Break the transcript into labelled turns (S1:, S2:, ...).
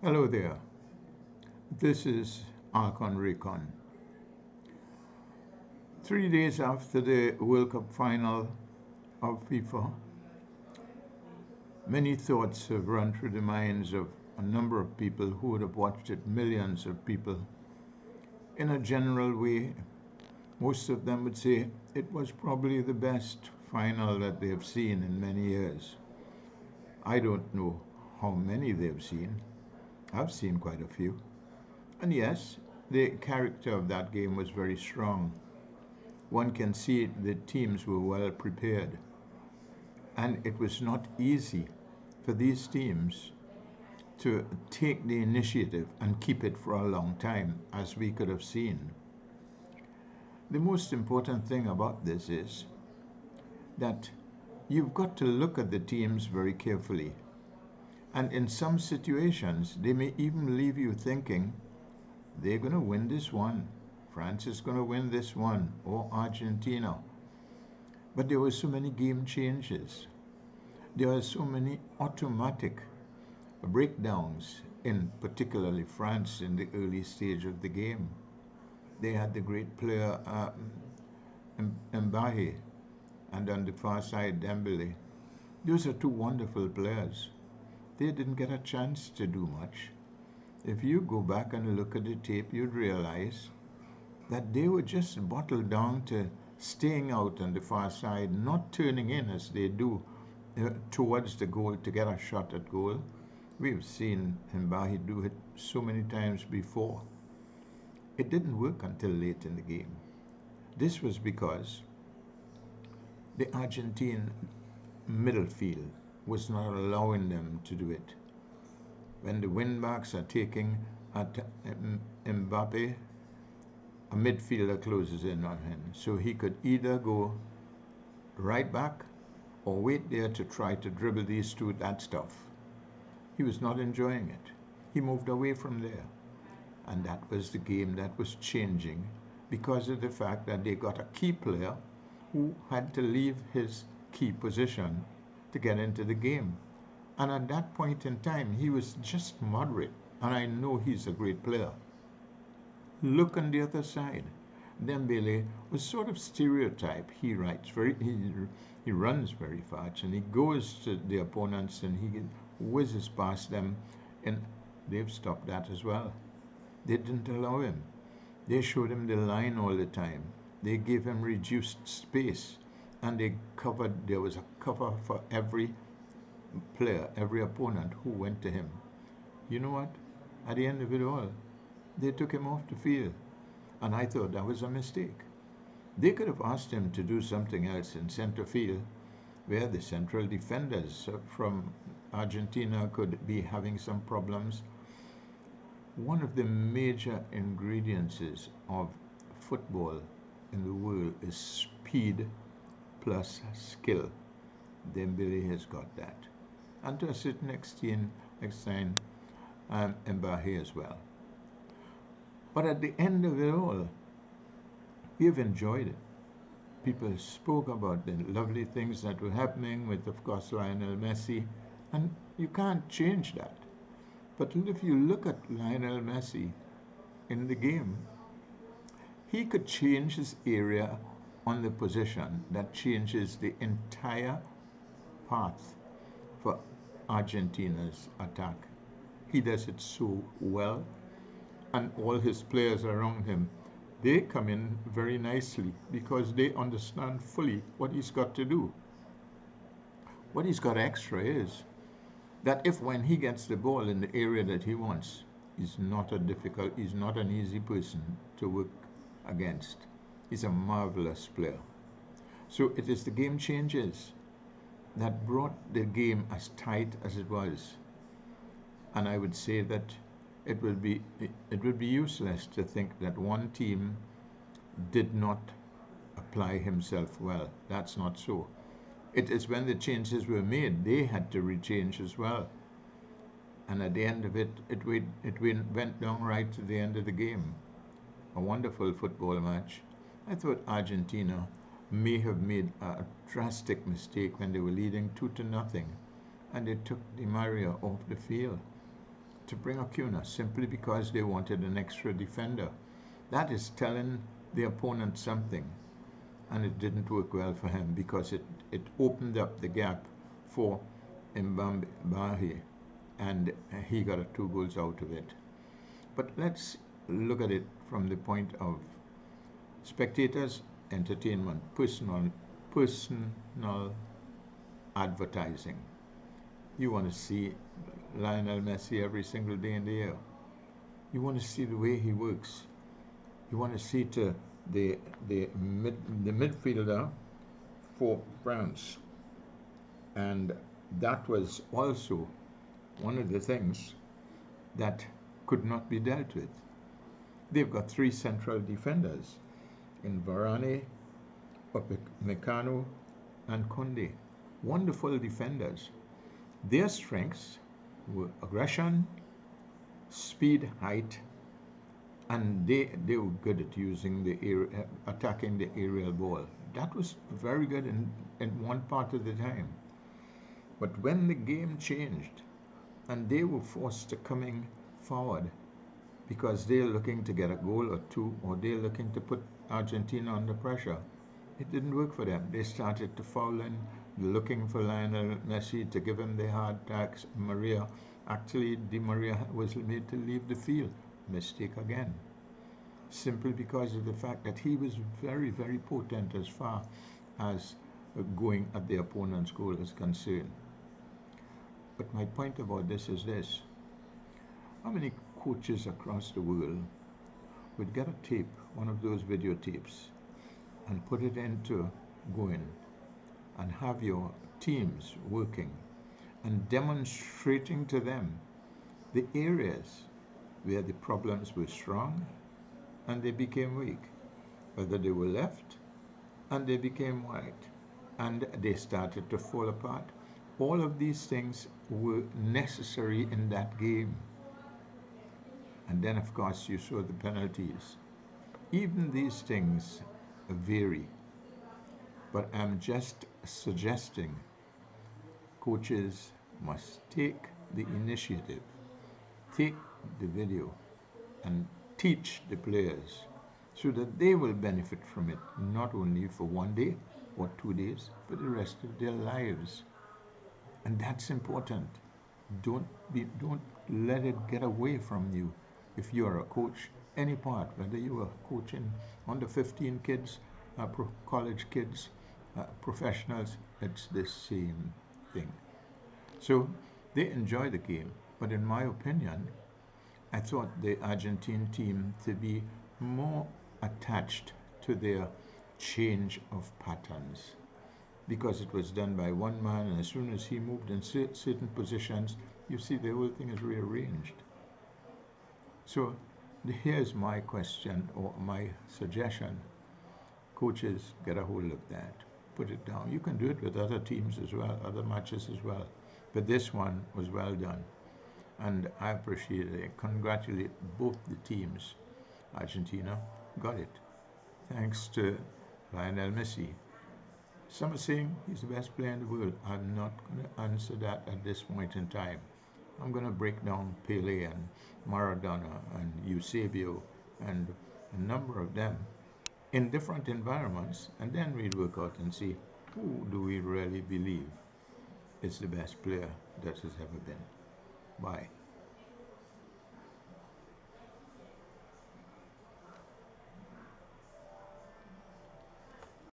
S1: Hello there. This is Alcon Recon. 3 days after the World Cup final of FIFA, many thoughts have run through the minds of a number of people who would have watched it, millions of people. In a general way, most of them would say it was probably the best final that they have seen in many years. I don't know how many they've seen. I've seen quite a few. And yes, the character of that game was very strong. One can see the teams were well prepared. And it was not easy for these teams to take the initiative and keep it for a long time, as we could have seen. The most important thing about this is that you've got to look at the teams very carefully. And in some situations, they may even leave you thinking, they're going to win this one. France is going to win this one, or Argentina. But there were so many game changes. There are so many automatic breakdowns in particularly France in the early stage of the game. They had the great player Mbahe, and on the far side Dembele. Those are two wonderful players. They didn't get a chance to do much. If you go back and look at the tape, you'd realize that they were just bottled down to staying out on the far side, not turning in as they do towards the goal to get a shot at goal. We've seen Mbahi do it so many times before. It didn't work until late in the game. This was because the Argentine middle field was not allowing them to do it. When the wing-backs are taking at Mbappe, a midfielder closes in on him. So he could either go right back or wait there to try to dribble these two, that stuff. He was not enjoying it. He moved away from there. And that was the game that was changing because of the fact that they got a key player who had to leave his key position to get into the game. And at that point in time, he was just moderate. And I know he's a great player. Look on the other side. Dembele was sort of stereotype. He runs very fast and he goes to the opponents and he whizzes past them, and they've stopped that as well. They didn't allow him. They showed him the line all the time. They gave him reduced space, and there was a cover for every player, every opponent who went to him. You know what? At the end of it all, they took him off the field. And I thought that was a mistake. They could have asked him to do something else in center field, where the central defenders from Argentina could be having some problems. One of the major ingredients of football in the world is speed plus skill. Dembele has got that. And to a certain extent, Mbappe as well. But at the end of it all, we've enjoyed it. People spoke about the lovely things that were happening with, of course, Lionel Messi, and you can't change that. But if you look at Lionel Messi in the game, he could change his area on the position that changes the entire path for Argentina's attack. He does it so well, and all his players around him, they come in very nicely because they understand fully what he's got to do. What he's got extra is that if when he gets the ball in the area that he wants, he's not an easy person to work against. He's a marvelous player. So it is the game changes that brought the game as tight as it was. And I would say that it would be useless to think that one team did not apply himself well. That's not so. It is when the changes were made, they had to rechange as well. And at the end of it, it went down right to the end of the game. A wonderful football match. I thought Argentina may have made a drastic mistake when they were leading 2-0, and they took Di Maria off the field. to bring Acuna simply because they wanted an extra defender. That is telling the opponent something. And it didn't work well for him because it opened up the gap for Mbambe, and he got 2 goals out of it. But let's look at it from the point of spectators, entertainment, personal advertising. You want to see Lionel Messi every single day in the year. You want to see the way he works. You want to see to the midfielder for France. And that was also one of the things that could not be dealt with. They've got 3 central defenders in Varane, Upamecano, and Conde. Wonderful defenders. Their strengths were aggression, speed, height, and they were good at using attacking the aerial ball. That was very good in one part of the time. But when the game changed and they were forced to coming forward because they're looking to get a goal or 2, or they're looking to put Argentina under pressure, it didn't work for them. They started to foul in, looking for Lionel Messi to give him the hard tax. Di Maria was made to leave the field. Mistake again. Simply because of the fact that he was very, very potent as far as going at the opponent's goal is concerned. But my point about this is this. How many coaches across the world would get a tape, one of those videotapes, and put it into going and have your teams working and demonstrating to them the areas where the problems were strong and they became weak, whether they were left and they became right and they started to fall apart. All of these things were necessary in that game. And then, of course, you saw the penalties. Even these things vary. But I'm just suggesting coaches must take the initiative, take the video, and teach the players so that they will benefit from it, not only for 1 day or 2 days, but the rest of their lives. And that's important. Don't let it get away from you. If you're a coach, any part, whether you are coaching under 15 kids, college kids, professionals, it's the same thing. So they enjoy the game, but in my opinion, I thought the Argentine team to be more attached to their change of patterns, because it was done by one man, and as soon as he moved in certain positions, you see the whole thing is rearranged. So here's my question or my suggestion. Coaches, get a hold of that. Put it down. You can do it with other teams as well, other matches as well. But this one was well done. And I appreciate it. Congratulate both the teams. Argentina got it. Thanks to Lionel Messi. Some are saying he's the best player in the world. I'm not going to answer that at this point in time. I'm going to break down Pele and Maradona and Eusebio and a number of them in different environments, and then we'll work out and see who do we really believe is the best player that has ever been. Bye.